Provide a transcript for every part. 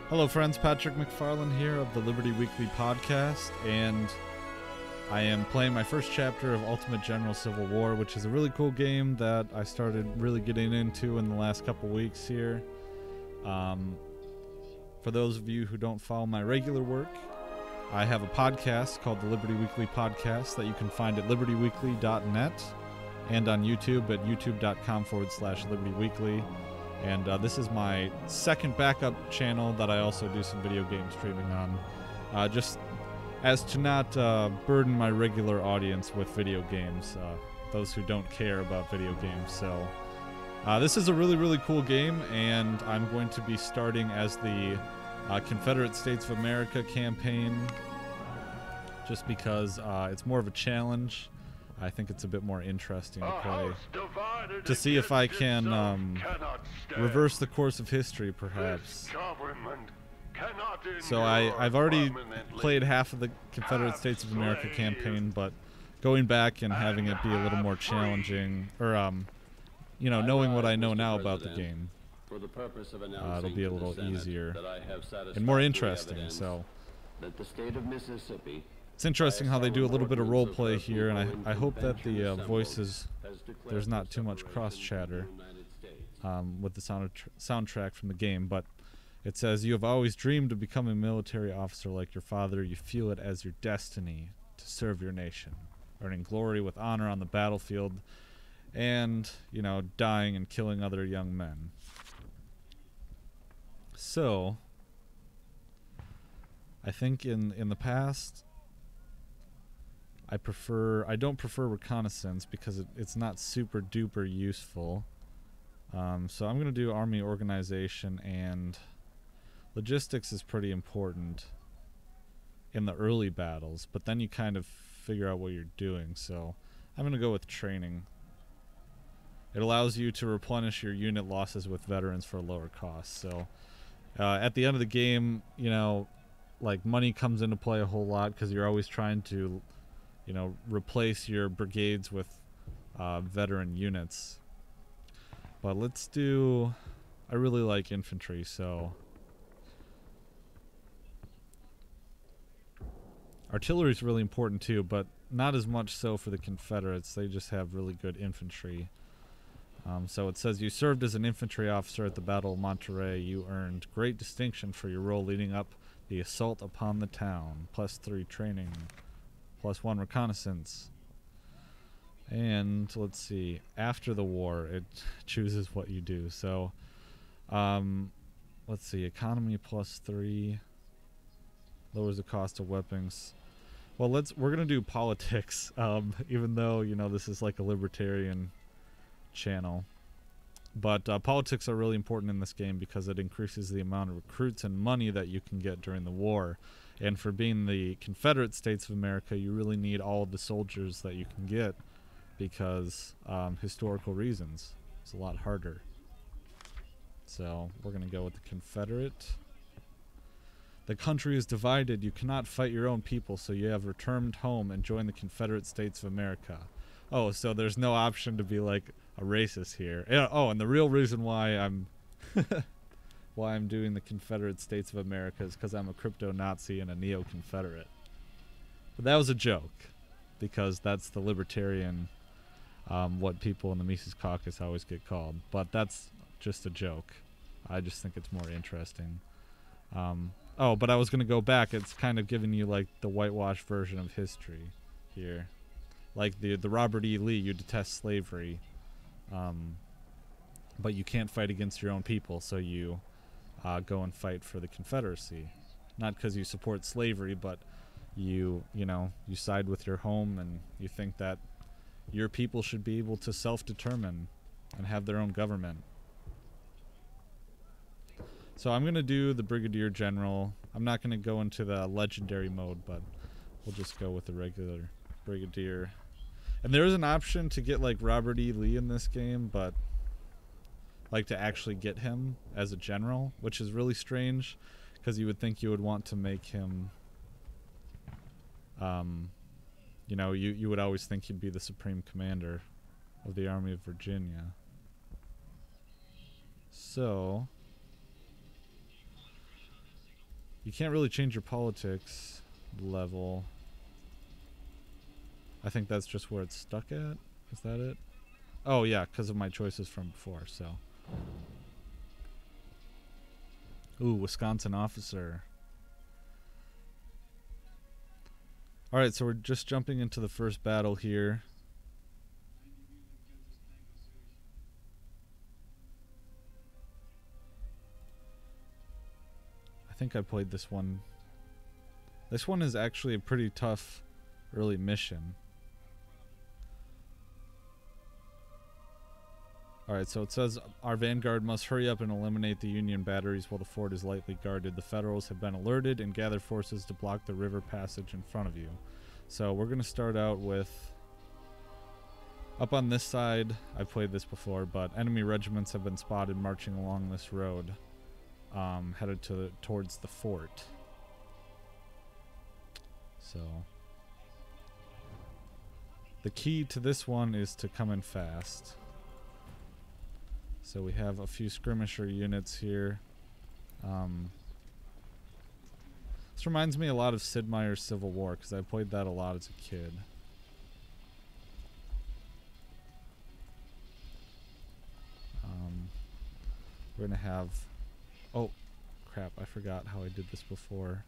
Hello friends, Patrick McFarlane here of the Liberty Weekly podcast, and I am playing my first chapter of Ultimate General Civil War, which is a really cool game that I started really getting into in the last couple weeks here. For those of you who don't follow my regular work, I have a podcast called the Liberty Weekly Podcast that you can find at libertyweekly.net and on YouTube at youtube.com/libertyweekly. And this is my second backup channel that I also do some video game streaming on, just as to not burden my regular audience with video games, those who don't care about video games. So this is a really, really cool game, and I'm going to be starting as the Confederate States of America campaign, just because it's more of a challenge. I think it's a bit more interesting to play, to see if I can reverse the course of history, perhaps. So I've already played half of the Confederate States of America campaign, but going back and having it be a little more challenging, or you know, knowing what I know now about the game, it'll be a little easier and more interesting. So it's interesting how they do a little bit of role play here, and I hope that the voices, there's not too much cross chatter with the soundtrack from the game. But it says, "You have always dreamed of becoming a military officer like your father. You feel it as your destiny to serve your nation, earning glory with honor on the battlefield, and, you know, dying and killing other young men." So I think in the past, I don't prefer reconnaissance because it's not super duper useful. So I'm going to do army organization, and logistics is pretty important in the early battles, but then you kind of figure out what you're doing. So I'm going to go with training. It allows you to replenish your unit losses with veterans for a lower cost. So at the end of the game, you know, like, money comes into play a whole lot because you're always trying to, you know, replace your brigades with veteran units. But let's do, I really like infantry, so artillery is really important too, but not as much so for the Confederates. They just have really good infantry. So it says, you served as an infantry officer at the Battle of Monterey. You earned great distinction for your role leading up the assault upon the town. +3 training. +1 reconnaissance. And let's see, after the war it chooses what you do. So let's see, economy +3 lowers the cost of weapons. Well, we're gonna do politics, even though, you know, this is like a libertarian channel, but politics are really important in this game because it increases the amount of recruits and money that you can get during the war. And for being the Confederate States of America, you really need all of the soldiers that you can get because historical reasons. It's a lot harder. So we're going to go with the Confederate. The country is divided. You cannot fight your own people, so you have returned home and joined the Confederate States of America. Oh, so there's no option to be like a racist here. Oh, and the real reason why I'm why I'm doing the Confederate States of America is because I'm a crypto-Nazi and a neo-Confederate. But that was a joke, because that's the libertarian, what people in the Mises Caucus always get called. But that's just a joke. I just think it's more interesting. Oh, but I was going to go back. It's kind of giving you like the whitewashed version of history here. Like the Robert E. Lee, you detest slavery, but you can't fight against your own people, so you go and fight for the Confederacy. Not because you support slavery, but you know, you side with your home and you think that your people should be able to self-determine and have their own government. So I'm going to do the Brigadier General. I'm not going to go into the legendary mode, but we'll just go with the regular Brigadier. And there is an option to get like Robert E. Lee in this game, but like to actually get him as a general, which is really strange because you would think you would want to make him, you know, you would always think he'd be the supreme commander of the Army of Virginia. So You can't really change your politics level. I think that's just where it's stuck at. Is that it? Oh yeah, because of my choices from before, so. Ooh, Wisconsin officer. Alright, so we're just jumping into the first battle here. I think I played this one. This one is actually a pretty tough early mission. Alright, so it says, our vanguard must hurry up and eliminate the Union batteries while the fort is lightly guarded. The Federals have been alerted and gather forces to block the river passage in front of you. So we're going to start out with... Up on this side, I've played this before, but enemy regiments have been spotted marching along this road, headed towards the fort. So... The key to this one is to come in fast. So we have a few skirmisher units here. This reminds me a lot of Sid Meier's Civil War, because I played that a lot as a kid. We're going to have... Oh, crap, I forgot how I did this before.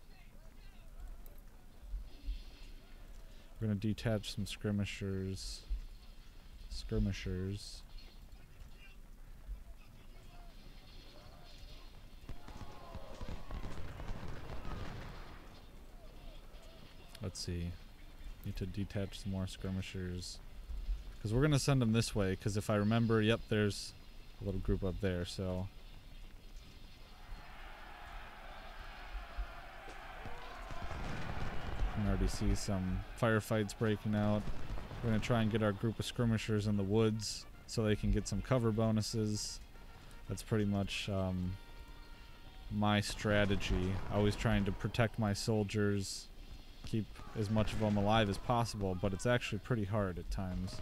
We're going to detach some skirmishers. Let's see. Need to detach some more skirmishers. Because we're going to send them this way, because if I remember, yep, there's a little group up there, so... I can already see some firefights breaking out. We're going to try and get our group of skirmishers in the woods so they can get some cover bonuses. That's pretty much my strategy. Always trying to protect my soldiers, keep as much of them alive as possible, but it's actually pretty hard at times.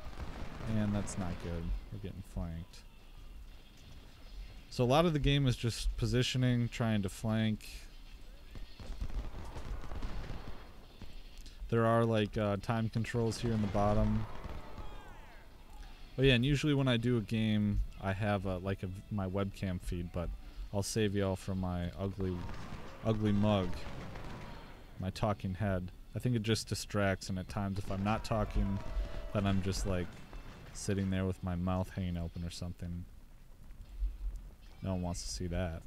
And that's not good. We're getting flanked. So a lot of the game is just positioning, trying to flank. There are like time controls here in the bottom. But yeah, and usually when I do a game, I have my webcam feed, but I'll save y'all from my ugly mug, my talking head. I think it just distracts, and at times if I'm not talking, then I'm just like sitting there with my mouth hanging open or something. No one wants to see that.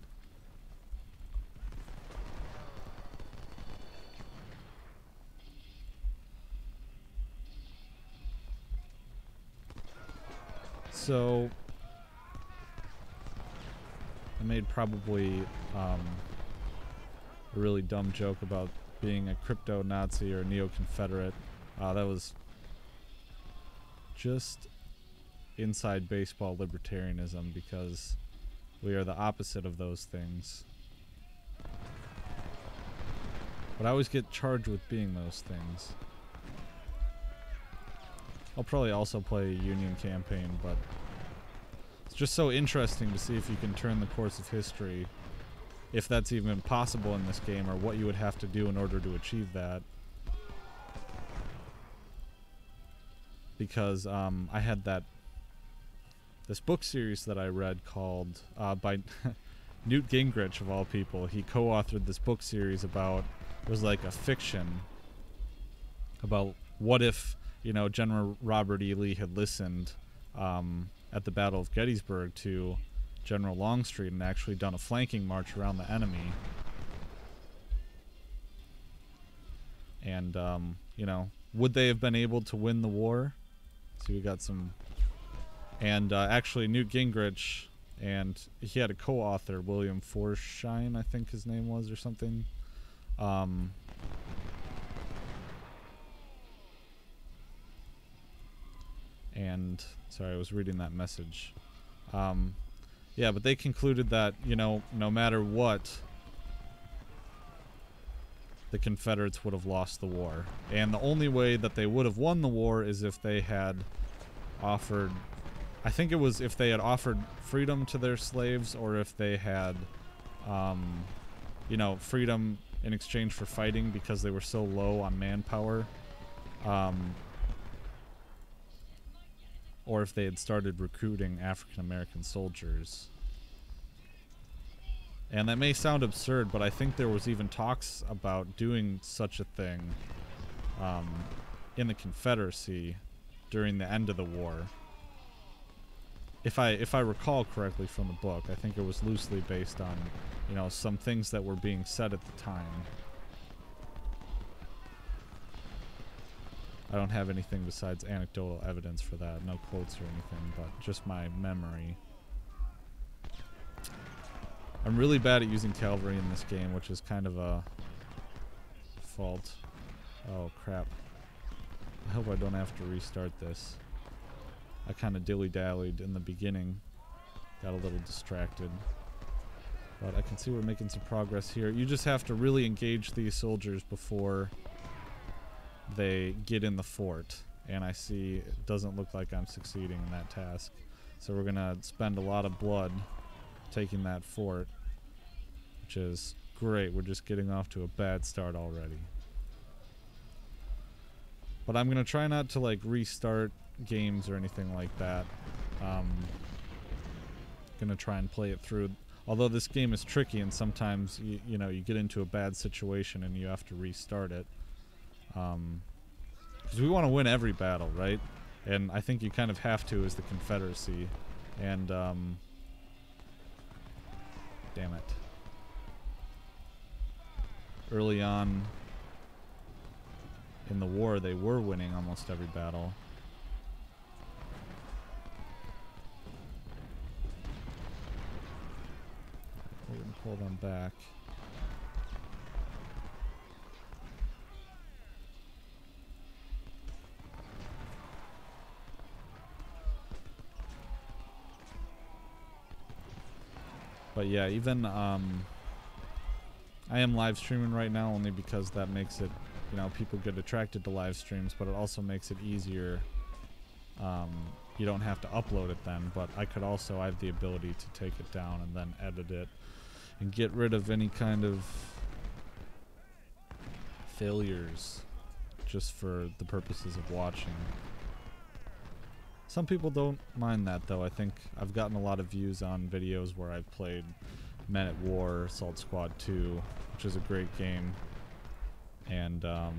So I made probably a really dumb joke about being a crypto Nazi or neo-Confederate. That was just inside baseball libertarianism, because we are the opposite of those things. But I always get charged with being those things. I'll probably also play a Union campaign, but it's just so interesting to see if you can turn the course of history, if that's even possible in this game, or what you would have to do in order to achieve that. Because I had this book series that I read called by Newt Gingrich, of all people. He co-authored this book series about, it was like a fiction about what if, you know, General Robert E. Lee had listened at the Battle of Gettysburg to General Longstreet and actually done a flanking march around the enemy. And, you know, would they have been able to win the war? So we got some... And actually Newt Gingrich, and he had a co-author, William Forshine, I think his name was, or something. And sorry, I was reading that message. Yeah, but they concluded that, you know, no matter what, the Confederates would have lost the war. And the only way that they would have won the war is if they had offered, I think it was if they had offered freedom to their slaves, or if they had, you know, freedom in exchange for fighting because they were so low on manpower. Or if they had started recruiting African American soldiers. And that may sound absurd, but I think there was even talks about doing such a thing in the Confederacy during the end of the war. If I recall correctly from the book, I think it was loosely based on, you know, some things that were being said at the time. I don't have anything besides anecdotal evidence for that, no quotes or anything, but just my memory. I'm really bad at using cavalry in this game, which is kind of a fault. Oh crap. I hope I don't have to restart this. I kind of dilly-dallied in the beginning. Got a little distracted. But I can see we're making some progress here. You just have to really engage these soldiers before they get in the fort. And I see it doesn't look like I'm succeeding in that task. So we're going to spend a lot of blood taking that fort, which is great. We're just getting off to a bad start already. But I'm going to try not to like restart games or anything like that. Gonna try and play it through. Although this game is tricky and sometimes you know, you get into a bad situation and you have to restart it. Because we want to win every battle, right? And I think you kind of have to as the Confederacy. And damn it. Early on in the war, they were winning almost every battle. We're going to pull them back. But yeah, even I am live streaming right now only because that makes it, you know, people get attracted to live streams, but it also makes it easier. You don't have to upload it then, but I have the ability to take it down and then edit it and get rid of any kind of failures just for the purposes of watching. Some people don't mind that though. I think I've gotten a lot of views on videos where I've played Men at War, Assault Squad 2, which is a great game. And that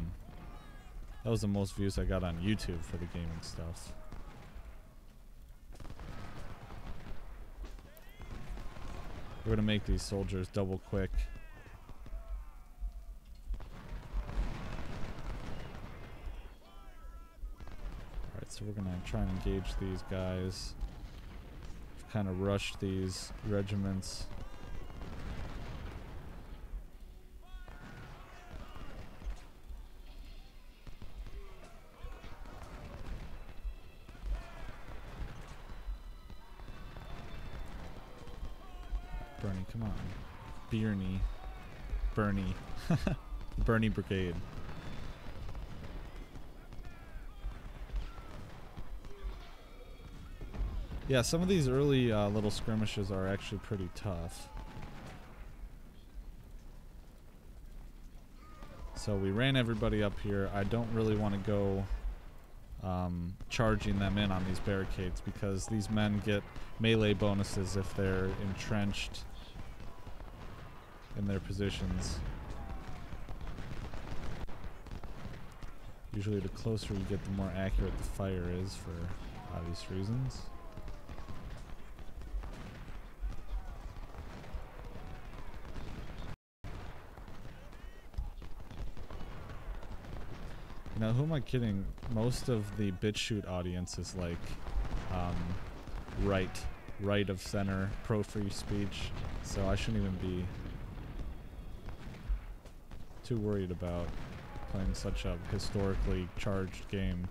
was the most views I got on YouTube for the gaming stuff. We're gonna make these soldiers double quick. Alright, so we're gonna try and engage these guys. Kind of rush these regiments. Bernie, come on. Bernie. Bernie Brigade. Yeah, some of these early little skirmishes are actually pretty tough. So we ran everybody up here. I don't really want to go charging them in on these barricades because these men get melee bonuses if they're entrenched in their positions. Usually the closer you get, the more accurate the fire is for obvious reasons. You know, who am I kidding? Most of the BitChute audience is like right of center, pro free speech, so I shouldn't even be too worried about playing such a historically charged game.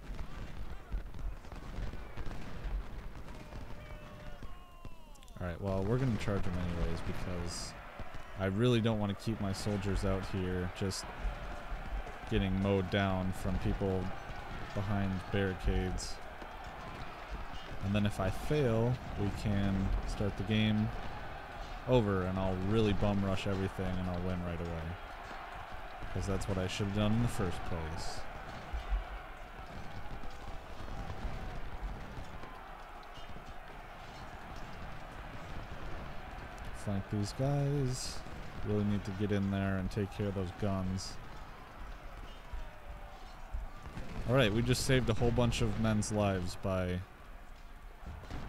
Alright, well, we're gonna charge them anyways because I really don't want to keep my soldiers out here just getting mowed down from people behind barricades. And then if I fail, we can start the game over and I'll really bum rush everything and I'll win right away. because that's what I should have done in the first place. Flank these guys. Really need to get in there and take care of those guns. Alright, we just saved a whole bunch of men's lives by...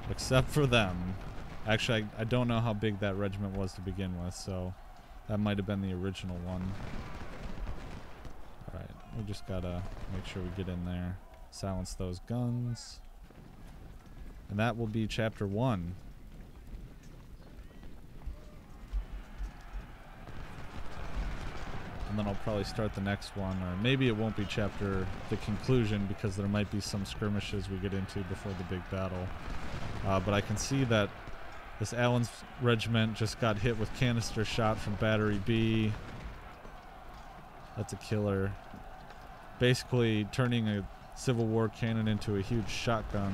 Except for them. Actually, I don't know how big that regiment was to begin with, so... That might have been the original one. Alright, we just gotta make sure we get in there. Silence those guns. And that will be chapter 1. And then I'll probably start the next one, or maybe it won't be the conclusion, because there might be some skirmishes we get into before the big battle. But I can see that this Allen's regiment just got hit with canister shot from Battery B. That's a killer. Basically turning a Civil War cannon into a huge shotgun.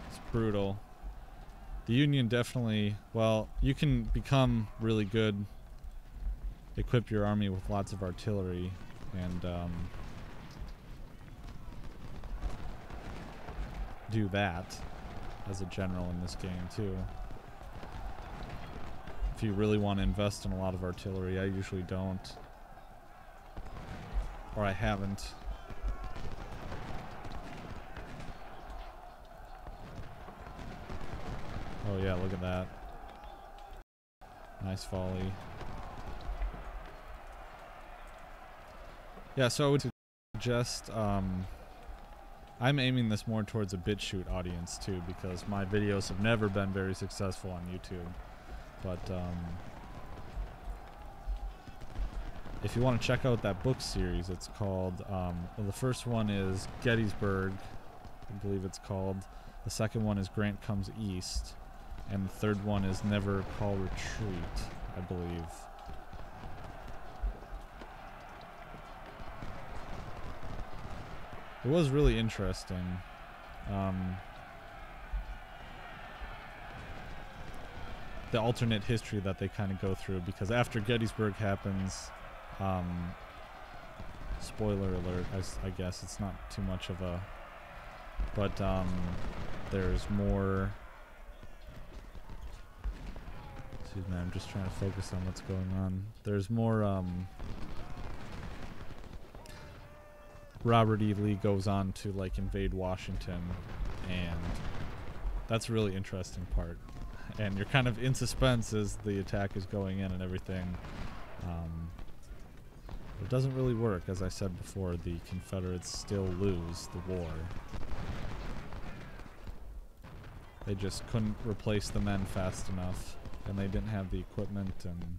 It's brutal. The Union definitely, well, you can become really good, equip your army with lots of artillery, and do that as a general in this game too. If you really want to invest in a lot of artillery, I usually don't. Or I haven't. Oh yeah, look at that. Nice volley. Yeah, so I would suggest, I'm aiming this more towards a BitChute audience too, because my videos have never been very successful on YouTube. But, if you want to check out that book series, it's called, well, the first one is Gettysburg, I believe it's called. The second one is Grant Comes East. And the third one is Never Call Retreat, I believe. It was really interesting. The alternate history that they kind of go through, because after Gettysburg happens, spoiler alert, I guess it's not too much of a, but there's more. Excuse me, I'm just trying to focus on what's going on. There's more, Robert E. Lee goes on to, like, invade Washington, and that's a really interesting part. And you're kind of in suspense as the attack is going in and everything. It doesn't really work. As I said before, the Confederates still lose the war. They just couldn't replace the men fast enough. And they didn't have the equipment, and...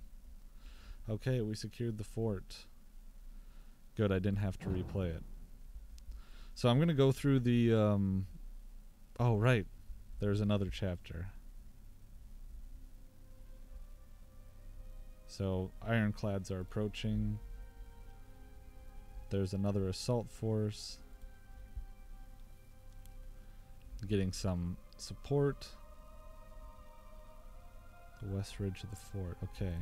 Okay, we secured the fort. Good, I didn't have to replay it. So I'm gonna go through the, Oh, right. There's another chapter. So, ironclads are approaching. There's another assault force. Getting some support. The west ridge of the fort, okay.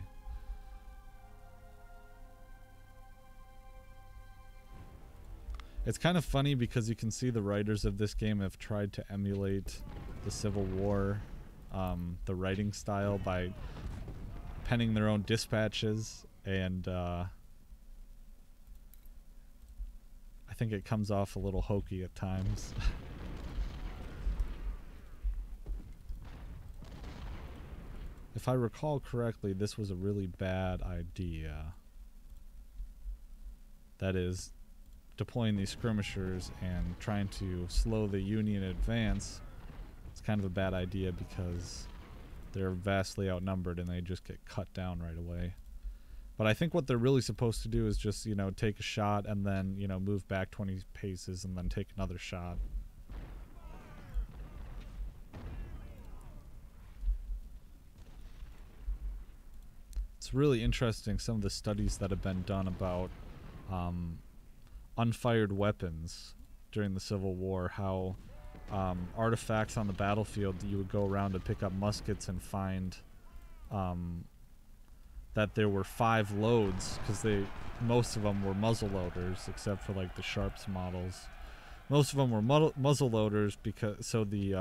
It's kind of funny because you can see the writers of this game have tried to emulate the Civil War, the writing style, by penning their own dispatches, and I think it comes off a little hokey at times. If I recall correctly, this was a really bad idea. That is, deploying these skirmishers and trying to slow the Union advance. It's kind of a bad idea because they're vastly outnumbered and they just get cut down right away. But I think what they're really supposed to do is just, you know, take a shot and then, you know, move back 20 paces and then take another shot. It's really interesting, some of the studies that have been done about unfired weapons during the Civil War, how artifacts on the battlefield, you would go around and pick up muskets and find that there were 5 loads, because most of them were muzzle loaders, except for like the Sharps models. Most of them were muzzle loaders, because so the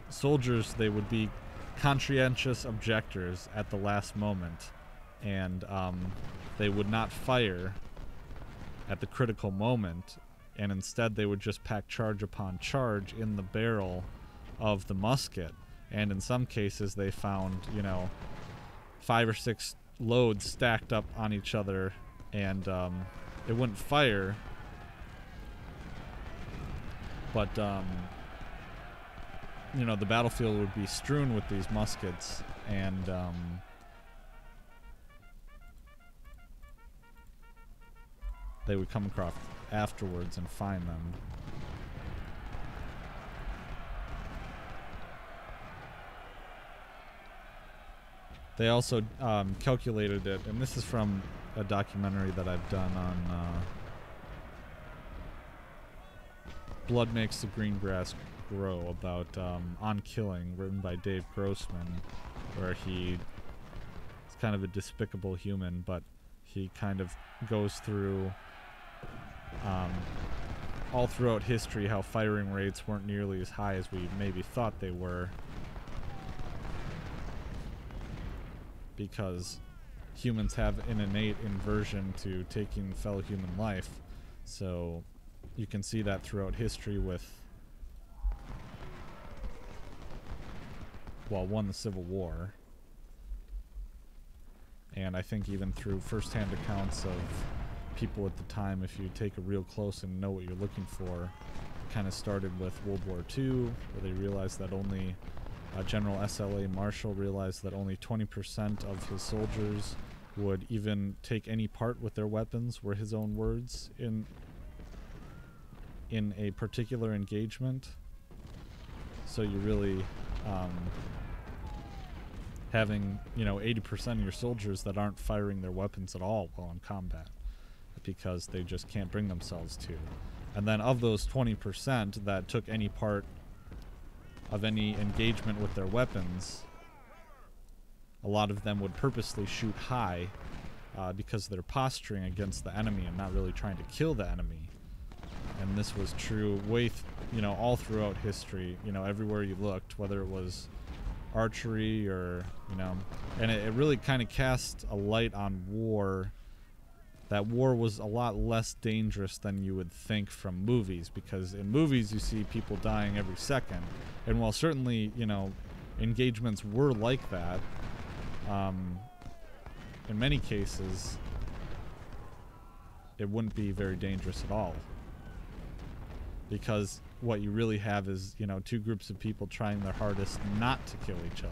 soldiers, they would be conscientious objectors at the last moment, and they would not fire at the critical moment, and instead they would just pack charge upon charge in the barrel of the musket. And in some cases they found, 5 or 6 loads stacked up on each other, and it wouldn't fire, but the battlefield would be strewn with these muskets, and they would come across afterwards and find them. They also calculated it, and this is from a documentary that I've done on Blood Makes the Green Grass Grow, about On Killing, written by Dave Grossman, where it's kind of a despicable human, but he kind of goes through all throughout history how firing rates weren't nearly as high as we maybe thought they were, because humans have an innate aversion to taking fellow human life. So you can see that throughout history with, well, one, the Civil War, and I think even through first-hand accounts of people at the time, if you take a real close and know what you're looking for, it kind of started with World War II, where they realized that only General SLA Marshall realized that only 20% of his soldiers would even take any part with their weapons, were his own words, in a particular engagement. So you really having 80% of your soldiers that aren't firing their weapons at all while in combat, because they just can't bring themselves to. And then of those 20% that took any part of any engagement with their weapons, a lot of them would purposely shoot high because they're posturing against the enemy and not really trying to kill the enemy. And this was true all throughout history, everywhere you looked, whether it was archery or, and it really kind of cast a light on war, that war was a lot less dangerous than you would think from movies, because in movies you see people dying every second, and while certainly engagements were like that, in many cases it wouldn't be very dangerous at all, because what you really have is 2 groups of people trying their hardest not to kill each other.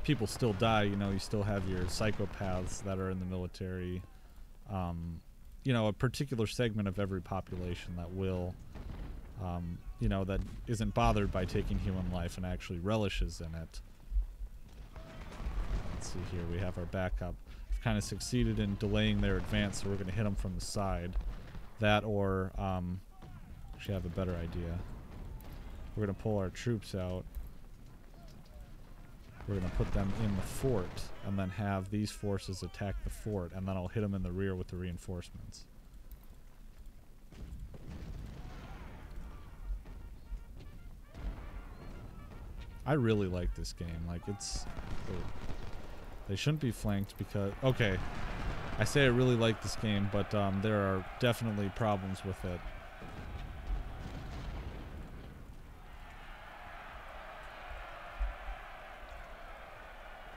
People still die, you still have your psychopaths that are in the military, a particular segment of every population that will, that isn't bothered by taking human life and actually relishes in it. Let's see here, we have our backup. We've kind of succeeded in delaying their advance, so we're going to hit them from the side. That or, actually I have a better idea. We're going to pull our troops out. We're going to put them in the fort, and then have these forces attack the fort, and then I'll hit them in the rear with the reinforcements. I really like this game. Like, they shouldn't be flanked because... Okay, I say I really like this game, but there are definitely problems with it.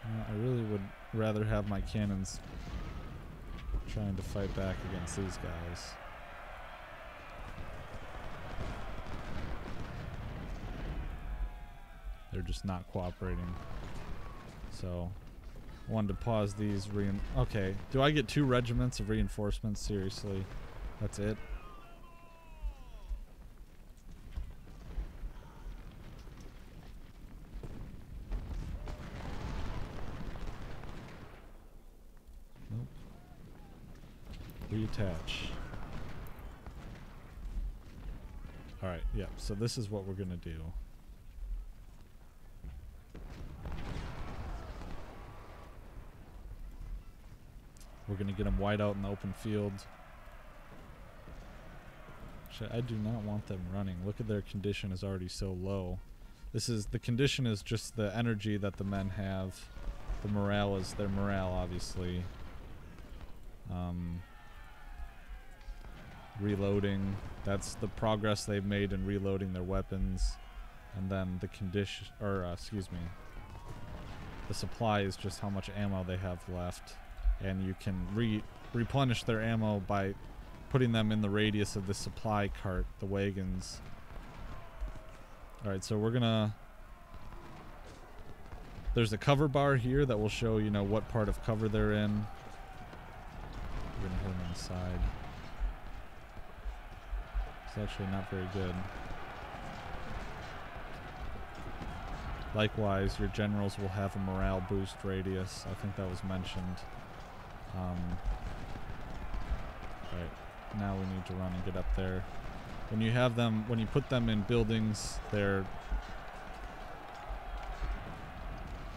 I really would rather have my cannons trying to fight back against these guys. They're just not cooperating. So, I wanted to pause these okay, do I get 2 regiments of reinforcements? Seriously? That's it? Nope. Reattach. Alright, yeah, so this is what we're gonna do. We're going to get them wide out in the open field. I do not want them running. Look at their condition is already so low. The condition is just the energy that the men have. The morale is their morale, obviously. Reloading. That's the progress they've made in reloading their weapons. And then the condition, or excuse me, the supply is just how much ammo they have left. And you can replenish their ammo by putting them in the radius of the supply cart, the wagons. Alright, so we're gonna... There's a cover bar here that will show, you know, what part of cover they're in. We're gonna hit them inside. It's actually not very good. Likewise, your generals will have a morale boost radius. I think that was mentioned. Right, now we need to run and get up there. When you have them, when you put them in buildings, their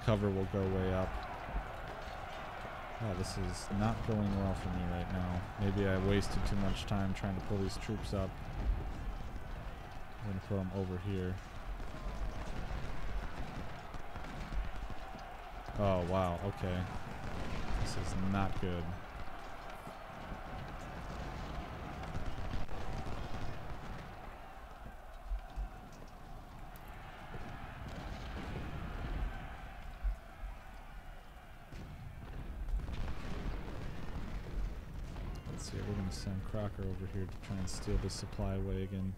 cover will go way up. Oh, this is not going well for me right now. Maybe I wasted too much time trying to pull these troops up. I'm going to put them over here. Oh, wow, okay. This is not good. Let's see, we're going to send Crocker over here to try and steal the supply wagon.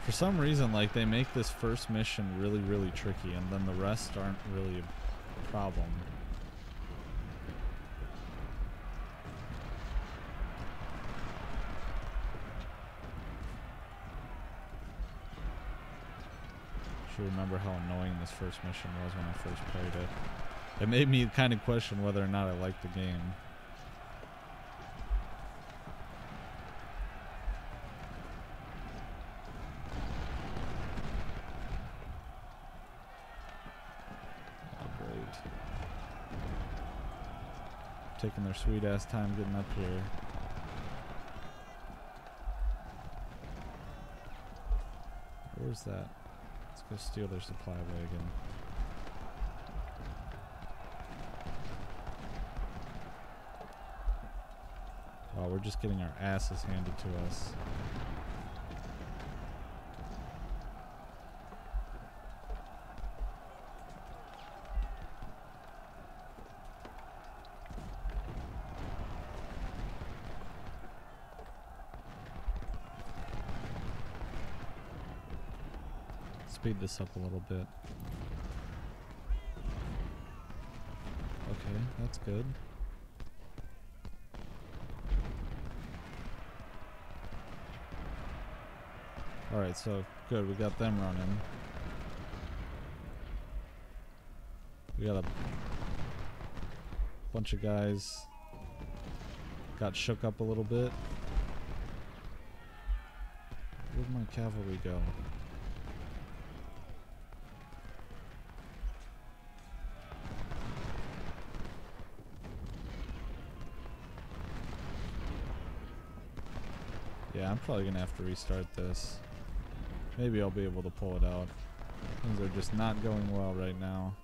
For some reason, like, they make this first mission really, really tricky, and then the rest aren't really a problem. I should remember how annoying this first mission was when I first played it. It made me kind of question whether or not I liked the game. Taking their sweet ass time getting up here. Where's that? Let's go steal their supply wagon. Oh, we're just getting our asses handed to us. Speed this up a little bit. Okay, that's good. Alright, so good, we got them running. We got a bunch of guys got shook up a little bit. Where'd my cavalry go? Yeah, I'm probably gonna have to restart this. Maybe I'll be able to pull it out. Things are just not going well right now.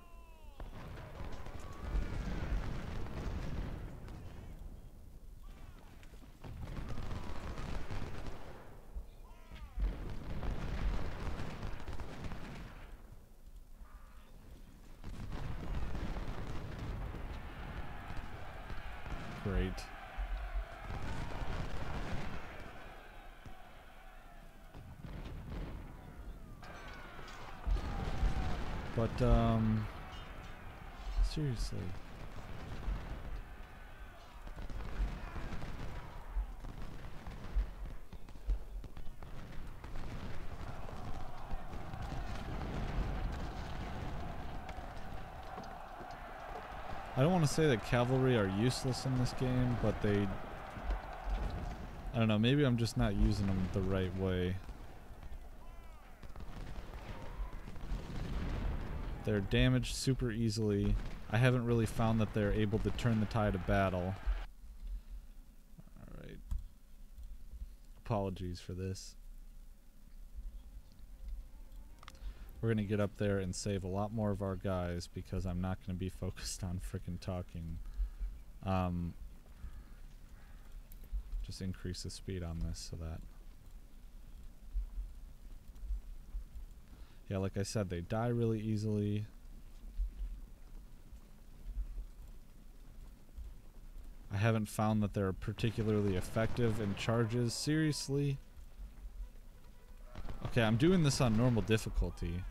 Great. But, seriously. I don't want to say that cavalry are useless in this game, but they... I don't know, maybe I'm just not using them the right way. They're damaged super easily. I haven't really found that they're able to turn the tide of battle. Alright. Apologies for this. We're going to get up there and save a lot more of our guys because I'm not going to be focused on frickin' talking. Just increase the speed on this so that... Yeah, like I said, they die really easily. I haven't found that they're particularly effective in charges. Seriously? Okay, I'm doing this on normal difficulty.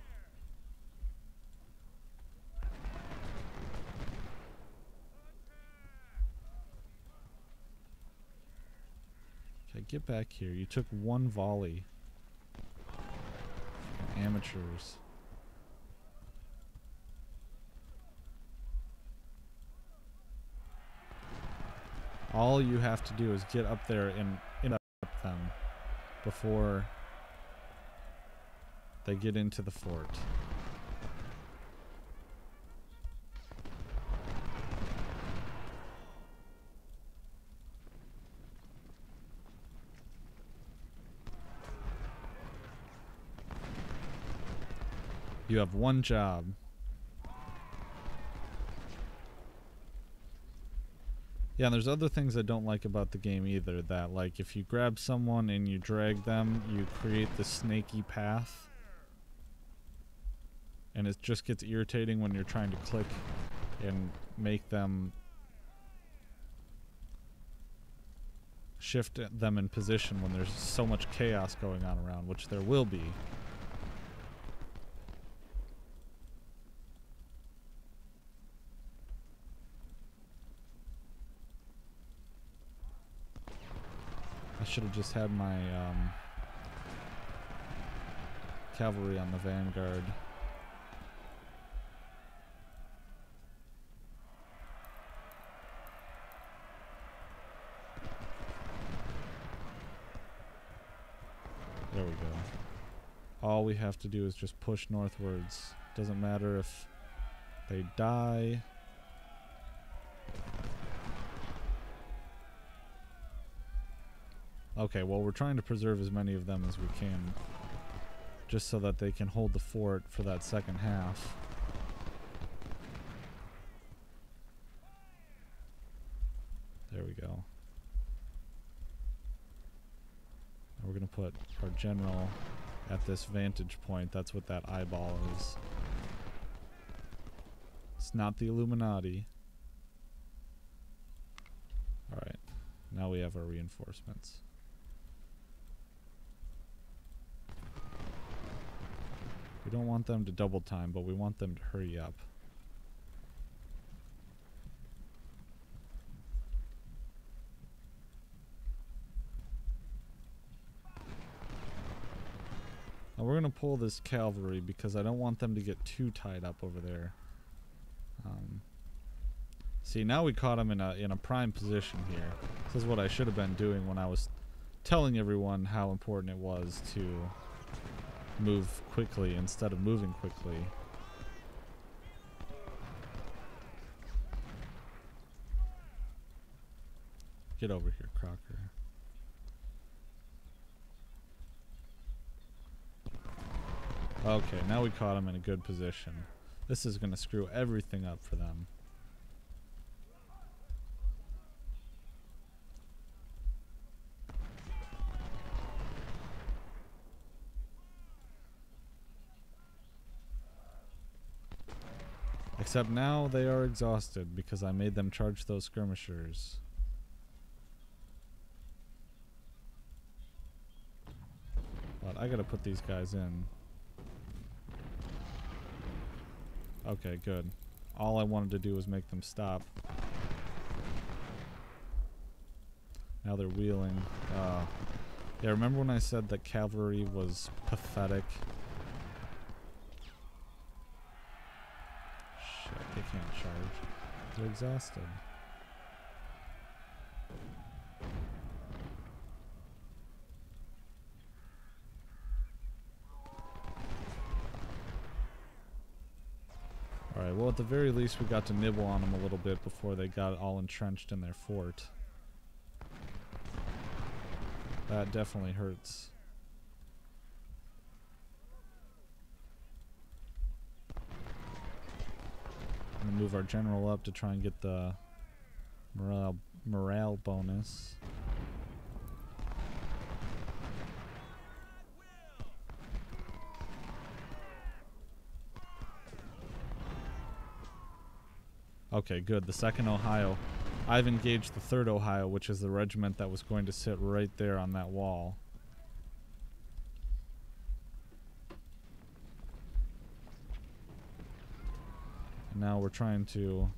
Okay, get back here. You took one volley. Amateurs. All you have to do is get up there and interrupt them before they get into the fort. You have one job. Yeah, and there's other things I don't like about the game either. That, like, if you grab someone and you drag them, you create this snaky path. And it just gets irritating when you're trying to click and make them... shift them in position when there's so much chaos going on around, which there will be. I should have just had my cavalry on the vanguard. There we go. All we have to do is just push northwards. Doesn't matter if they die. Okay, well, we're trying to preserve as many of them as we can, just so that they can hold the fort for that second half. There we go. And we're going to put our general at this vantage point. That's what that eyeball is. It's not the Illuminati. Alright, now we have our reinforcements. We don't want them to double time, but we want them to hurry up. Now we're going to pull this cavalry because I don't want them to get too tied up over there. See, now we caught them in a prime position here. This is what I should have been doing when I was telling everyone how important it was to move quickly instead of moving quickly. Get over here, Crocker. Okay, now we caught him in a good position. This is going to screw everything up for them. Except now they are exhausted because I made them charge those skirmishers. But I gotta put these guys in. Okay, good. All I wanted to do was make them stop. Now they're wheeling. Yeah, remember when I said that cavalry was pathetic? Shit, they can't charge. They're exhausted. Alright, well at the very least we got to nibble on them a little bit before they got all entrenched in their fort. That definitely hurts. I'm gonna move our general up to try and get the morale bonus. Okay, good. The 2nd Ohio. I've engaged the 3rd Ohio, which is the regiment that was going to sit right there on that wall. And now we're trying to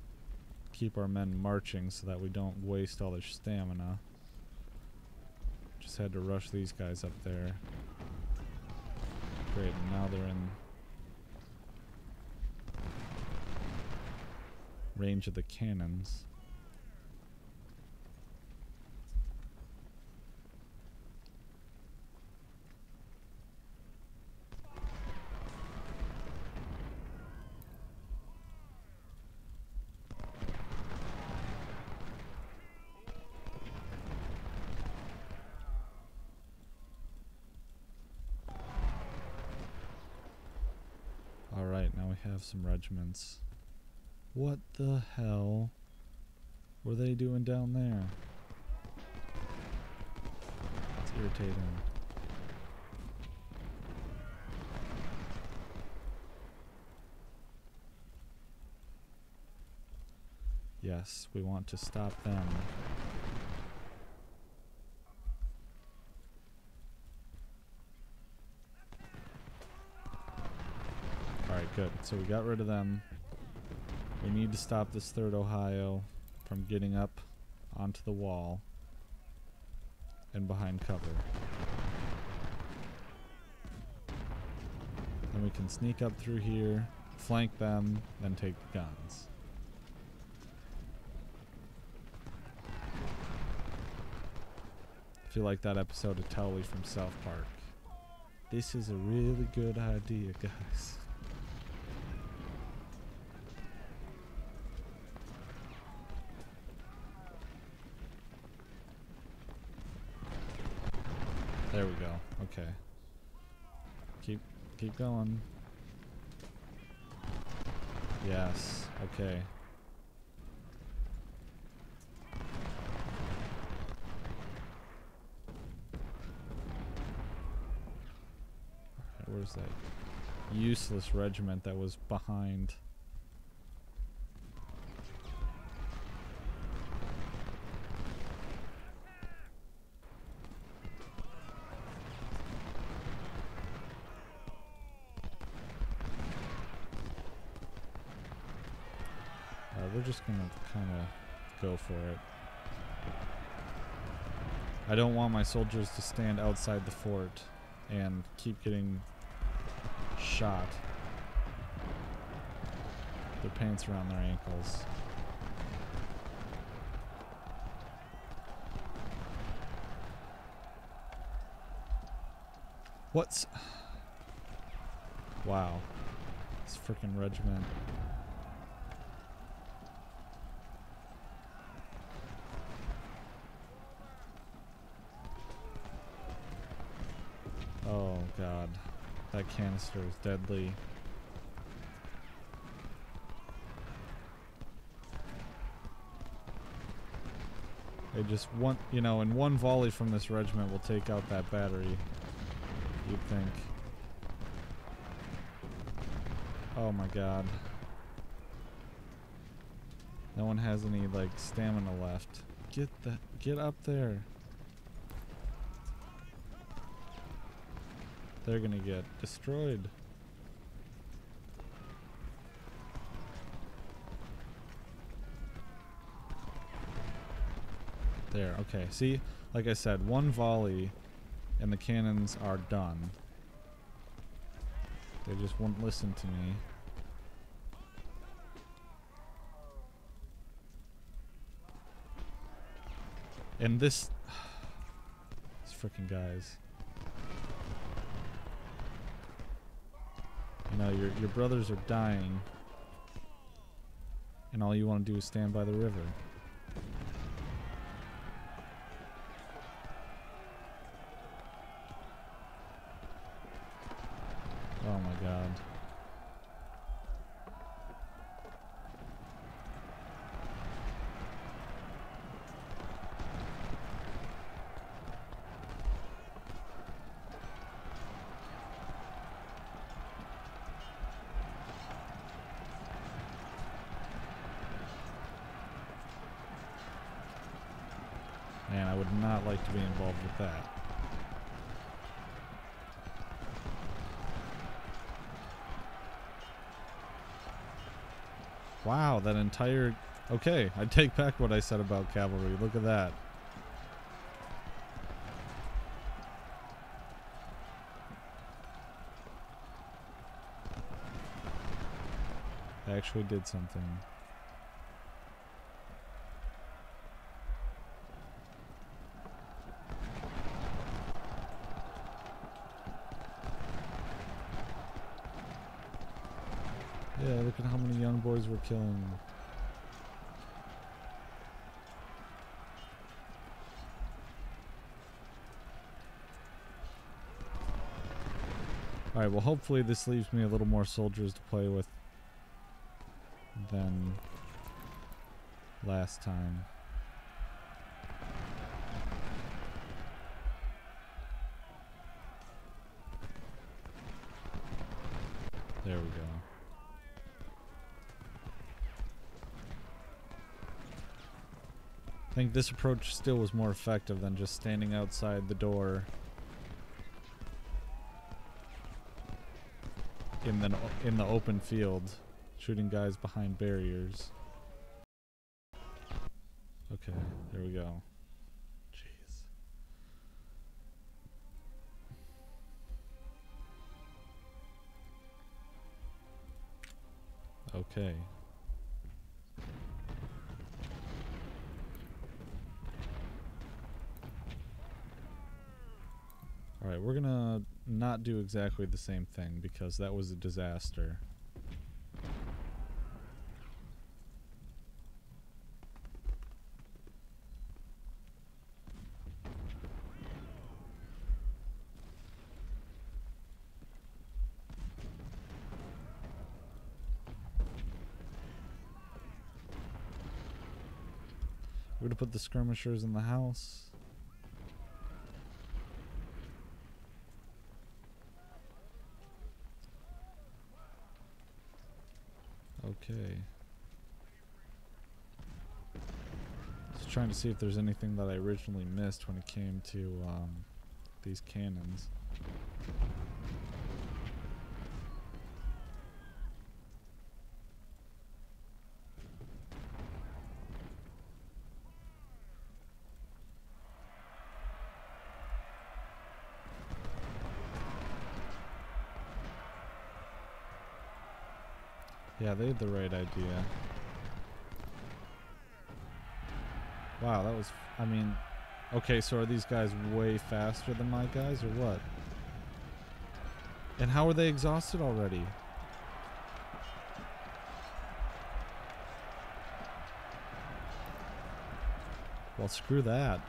keep our men marching so that we don't waste all their stamina. Just had to rush these guys up there. Great, and now they're in range of the cannons. Alright, now we have some regiments. What the hell were they doing down there? It's irritating. Yes, we want to stop them. Alright, good. So we got rid of them. We need to stop this 3rd Ohio from getting up onto the wall and behind cover. Then we can sneak up through here, flank them, then take the guns. I feel like that episode of Tully from South Park. This is a really good idea, guys. There we go. Okay. Keep going. Yes. Okay. Alright, where's that useless regiment that was behind? We're just gonna kind of go for it. I don't want my soldiers to stand outside the fort and keep getting shot. Their pants around their ankles. What's... Wow. This freaking regiment. Oh god, that canister is deadly. They just want, you know, in one volley from this regiment will take out that battery, you'd think. Oh my god. No one has any, like, stamina left. Get up there. They're gonna get destroyed. There, okay. See, like I said, one volley and the cannons are done. They just won't listen to me. And these freaking guys. You know, your brothers are dying all you want to do is stand by the river. Oh my god. Man, I would not like to be involved with that. Wow, that entire... Okay, I take back what I said about cavalry. Look at that. I actually did something. Yeah, look at how many young boys we're killing. Alright, well hopefully this leaves me a little more soldiers to play with than last time. There we go. I think this approach still was more effective than just standing outside the door in the open field, shooting guys behind barriers. Okay, there we go. Jeez. Okay. Alright, we're gonna not do exactly the same thing because that was a disaster. We're gonna put the skirmishers in the house. Okay. Just trying to see if there's anything that I originally missed when it came to these cannons. Yeah, they had the right idea. Wow, that was... I mean... Okay, so are these guys way faster than my guys, or what? And how are they exhausted already? Well, screw that.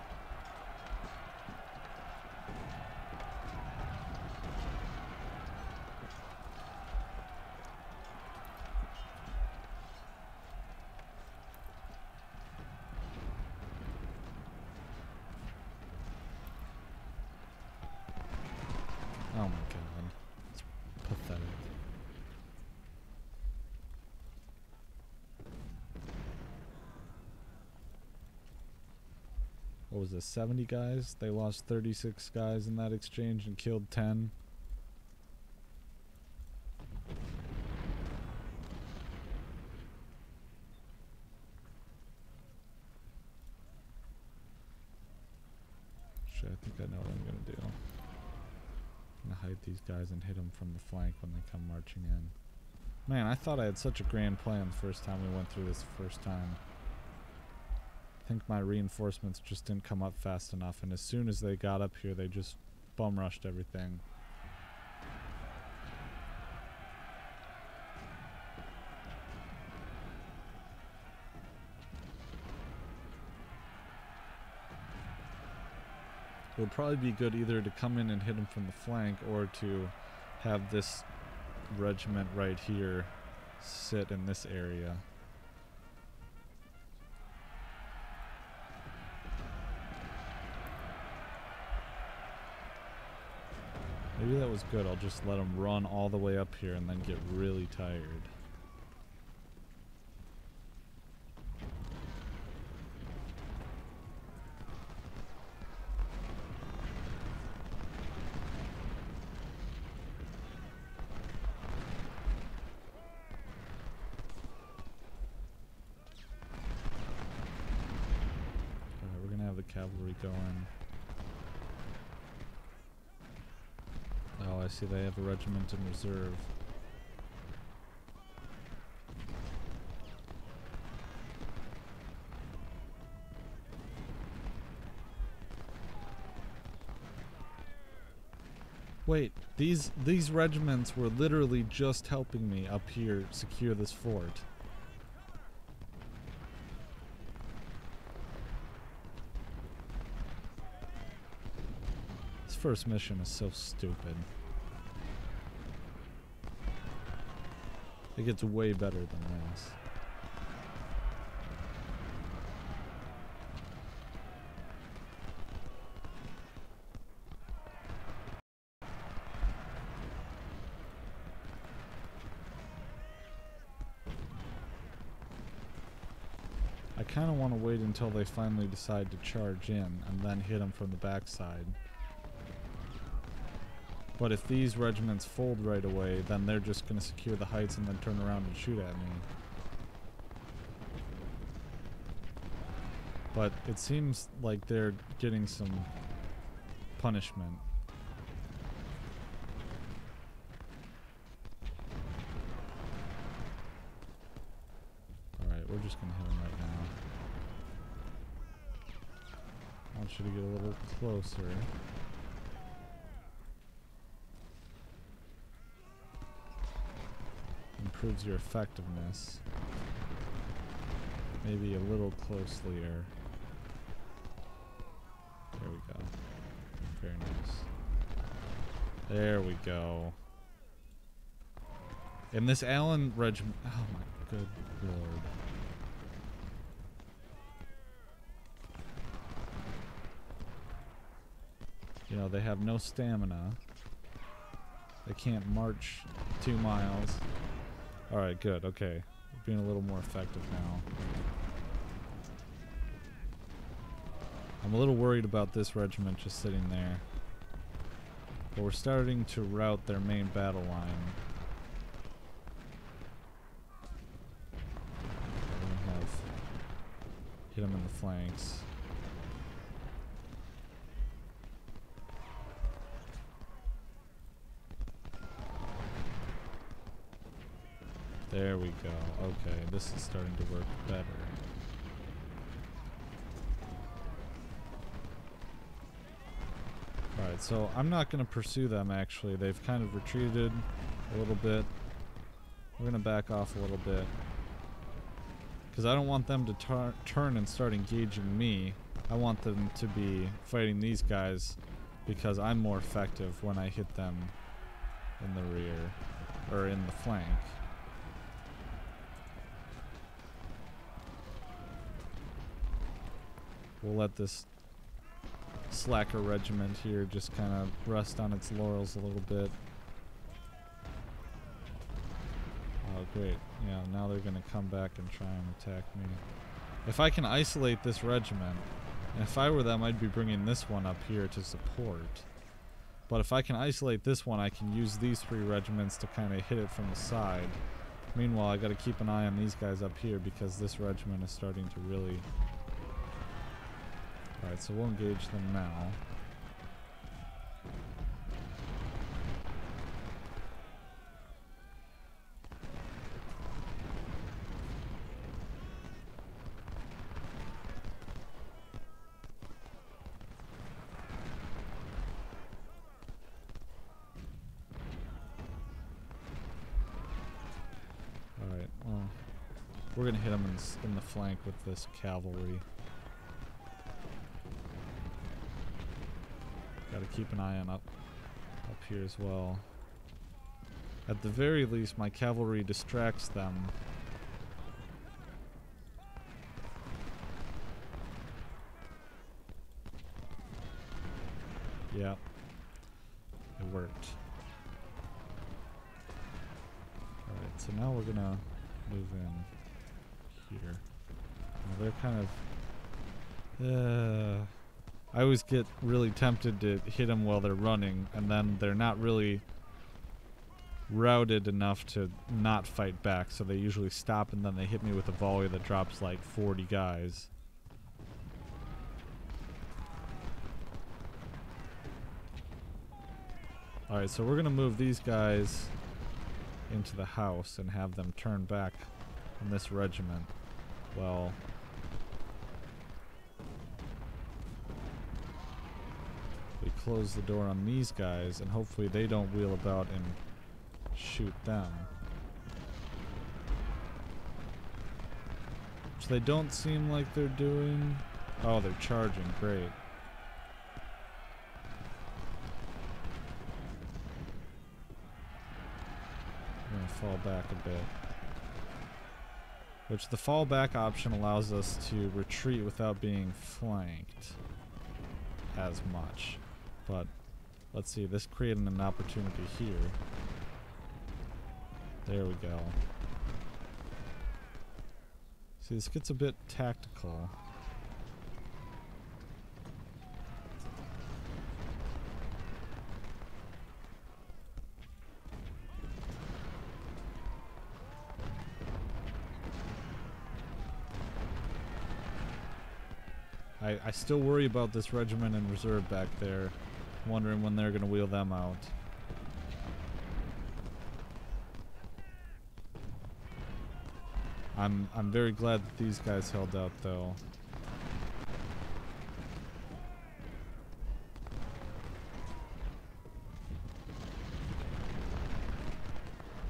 Oh my god. It's pathetic. What was this, 70 guys? They lost 36 guys in that exchange and killed 10. Shit, I think I know what I'm gonna do. I'm gonna hide these guys and hit them from the flank when they come marching in. Man, I thought I had such a grand plan the first time we went through this the first time. I think my reinforcements just didn't come up fast enough, and as soon as they got up here, they just bum rushed everything. It would probably be good either to come in and hit him from the flank or to have this regiment right here sit in this area. Maybe that was good. I'll just let him run all the way up here and then get really tired. Alright, we're gonna have the cavalry going. Oh, I see they have a regiment in reserve. Wait, these regiments were literally just helping me up here secure this fort. This first mission is so stupid. It gets way better than this. I kind of want to wait until they finally decide to charge in and then hit them from the backside. But if these regiments fold right away, then they're just going to secure the heights and then turn around and shoot at me. But it seems like they're getting some punishment. Alright, we're just going to hit him right now. I want you to get a little closer. Improves your effectiveness. Maybe a little closely here. There we go. Very nice. There we go. And this Allen regiment. Oh my good lord. You know, they have no stamina. They can't march 2 miles. Alright, good. Okay. We're being a little more effective now. I'm a little worried about this regiment just sitting there. But we're starting to rout their main battle line. We're gonna have hit them in the flanks. There we go. Okay, this is starting to work better. Alright, so I'm not going to pursue them actually. They've kind of retreated a little bit. We're going to back off a little bit. Because I don't want them to turn and start engaging me. I want them to be fighting these guys because I'm more effective when I hit them in the rear or in the flank. We'll let this slacker regiment here just kind of rest on its laurels a little bit. Oh, great. Yeah, now they're going to come back and try and attack me. If I can isolate this regiment, and if I were them, I'd be bringing this one up here to support. But if I can isolate this one, I can use these 3 regiments to kind of hit it from the side. Meanwhile, I got to keep an eye on these guys up here because this regiment is starting to really... Alright, so we'll engage them now. Alright, well, we're going to hit them in the flank with this cavalry. Gotta keep an eye on up here as well. At the very least, my cavalry distracts them. Yep. It worked. Alright, so now we're gonna move in here. Now they're kind of... I always get really tempted to hit them while they're running, and then they're not really routed enough to not fight back, so they usually stop and then they hit me with a volley that drops like 40 guys. Alright, so we're gonna move these guys into the house and have them turn back on this regiment. Well, we close the door on these guys and hopefully they don't wheel about and shoot them. Which they don't seem like they're doing. Oh, they're charging. Great. I'm gonna fall back a bit. Which the fallback option allows us to retreat without being flanked as much. But let's see, this created an opportunity here. There we go. See, this gets a bit tactical. I still worry about this regiment in reserve back there, wondering when they're gonna wheel them out. I'm very glad that these guys held out though.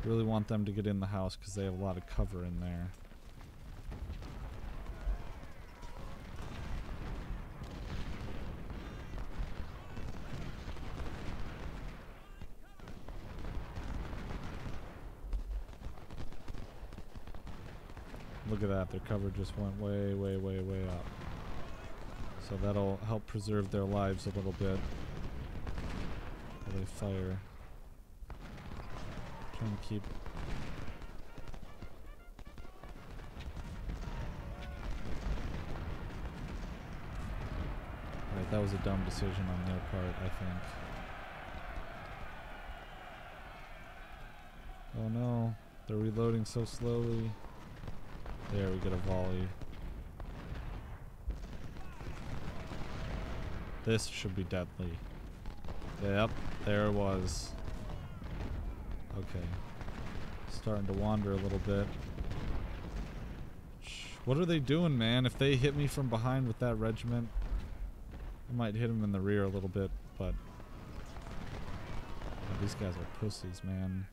Really want them to get in the house because they have a lot of cover in there. Look at that, their cover just went way, way, way, way up. So that'll help preserve their lives a little bit while they fire. Trying to keep... Alright, that was a dumb decision on their part, I think. Oh no, they're reloading so slowly. There, we get a volley. This should be deadly. Yep, there it was. Okay. Starting to wander a little bit. What are they doing, man? If they hit me from behind with that regiment, I might hit them in the rear a little bit, but... Oh, these guys are pussies, man.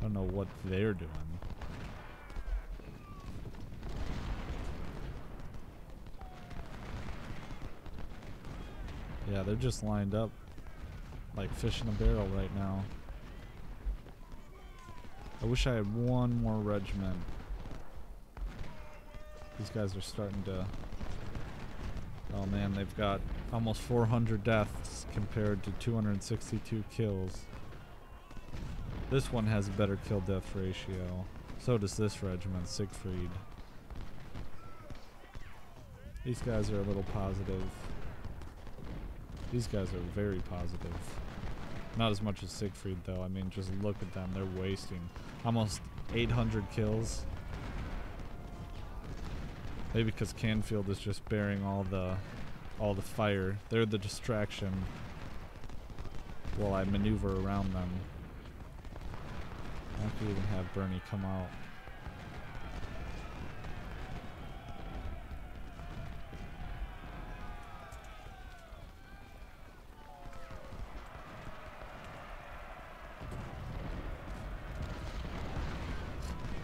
I don't know what they're doing. Yeah, they're just lined up like fish in a barrel right now. I wish I had one more regiment. These guys are starting to... Oh man, they've got almost 400 deaths compared to 262 kills. This one has a better kill-death ratio. So does this regiment, Siegfried. These guys are a little positive. These guys are very positive. Not as much as Siegfried though. I mean, just look at them. They're wasting almost 800 kills. Maybe because Canfield is just bearing all the fire. They're the distraction while I maneuver around them. I could even have Bernie come out.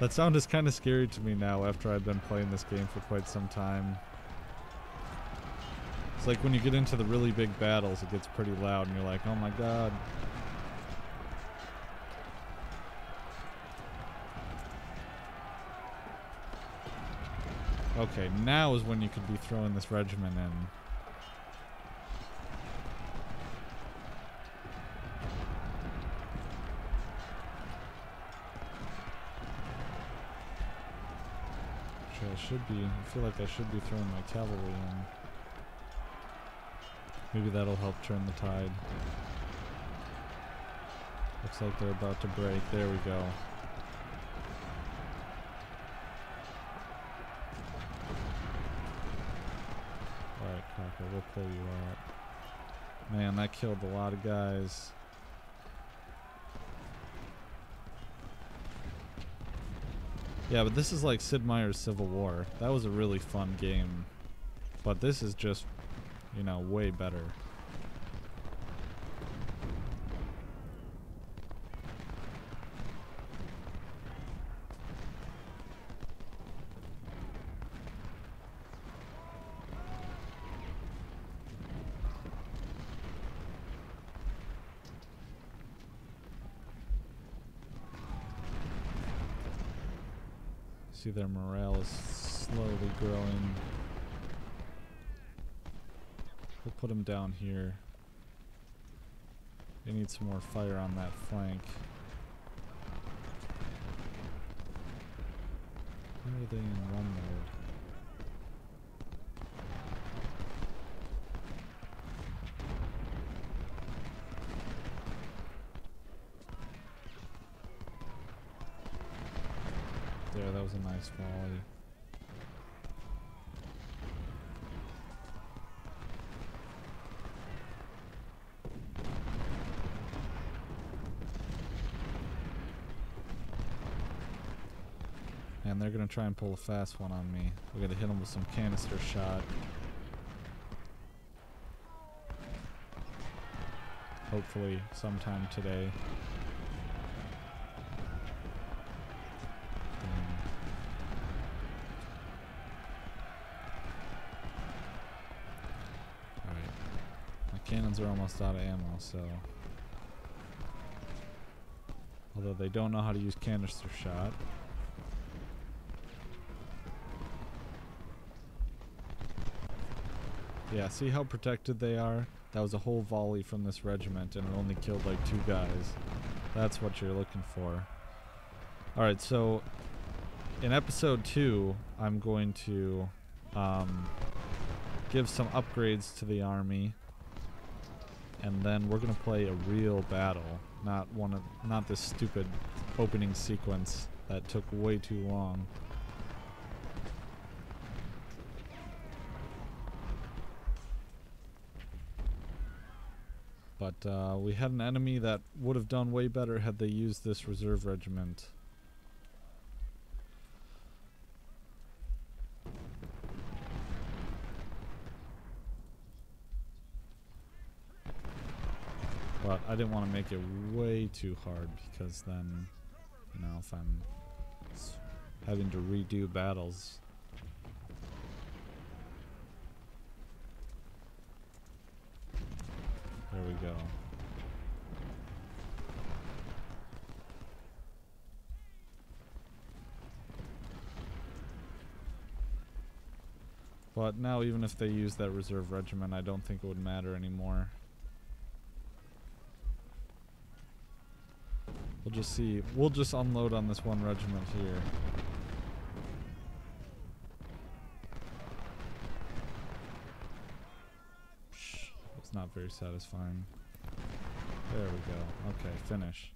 That sound is kind of scary to me now after I've been playing this game for quite some time. It's like when you get into the really big battles, it gets pretty loud and you're like, oh my god. Okay, now is when you could be throwing this regiment in. I feel like I should be throwing my cavalry in. Maybe that'll help turn the tide. Looks like they're about to break. There we go. Alright, Crocker, we'll pull you out. Man, that killed a lot of guys. Yeah, but this is like Sid Meier's Civil War. That was a really fun game. But this is just, you know, way better. See, their morale is slowly growing. We'll put them down here. They need some more fire on that flank. Where are they in run mode? There, that was a nice volley. And they're gonna try and pull a fast one on me. We gotta hit them with some canister shot. Hopefully sometime today. Cannons are almost out of ammo, so... Although they don't know how to use canister shot. Yeah, see how protected they are? That was a whole volley from this regiment and it only killed like 2 guys. That's what you're looking for. Alright, so... in episode 2, I'm going to... give some upgrades to the army. And then we're gonna play a real battle, not this stupid opening sequence that took way too long. But we had an enemy that would have done way better had they used this reserve regiment. But I didn't want to make it way too hard because then, you know, if I'm having to redo battles. There we go. But now even if they use that reserve regiment, I don't think it would matter anymore. We'll just see. We'll just unload on this one regiment here. It's not very satisfying. There we go. Okay, finish.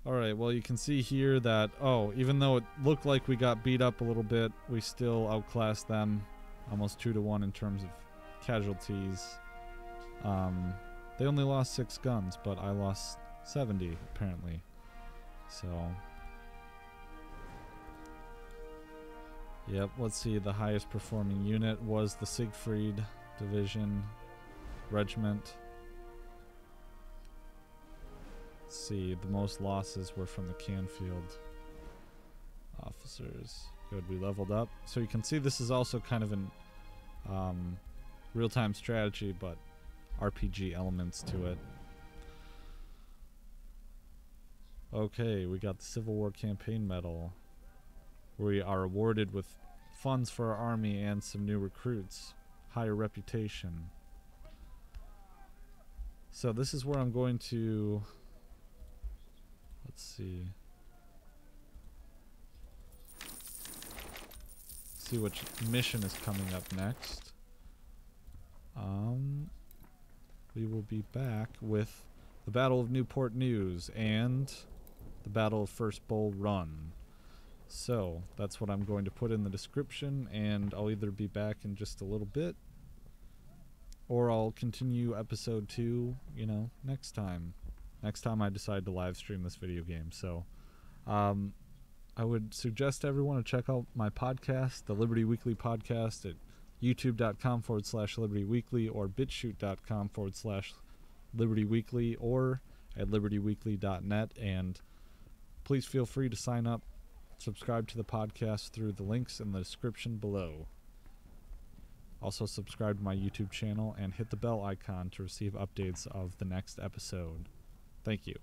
Alright, well you can see here that, oh, even though it looked like we got beat up a little bit, we still outclassed them almost 2-to-1 in terms of casualties. They only lost 6 guns, but I lost 70 apparently. So, yep, let's see, the highest performing unit was the Siegfried Division Regiment. Let's see, the most losses were from the Canfield. Officers. Good, we leveled up. So you can see this is also kind of an real-time strategy, but RPG elements to it. Okay, we got the Civil War Campaign Medal. We are awarded with funds for our army and some new recruits. Higher reputation. So this is where I'm going to... Let's see. See which mission is coming up next. We will be back with the Battle of Newport News and the Battle of First Bull Run. So that's what I'm going to put in the description, and I'll either be back in just a little bit or I'll continue episode 2, you know, next time I decide to live stream this video game. So I would suggest everyone to check out my podcast, the Liberty Weekly podcast, at youtube.com/Liberty Weekly or bitshoot.com/Liberty Weekly or at libertyweekly.net. And please feel free to sign up, subscribe to the podcast through the links in the description below. Also subscribe to my YouTube channel and hit the bell icon to receive updates of the next episode. Thank you.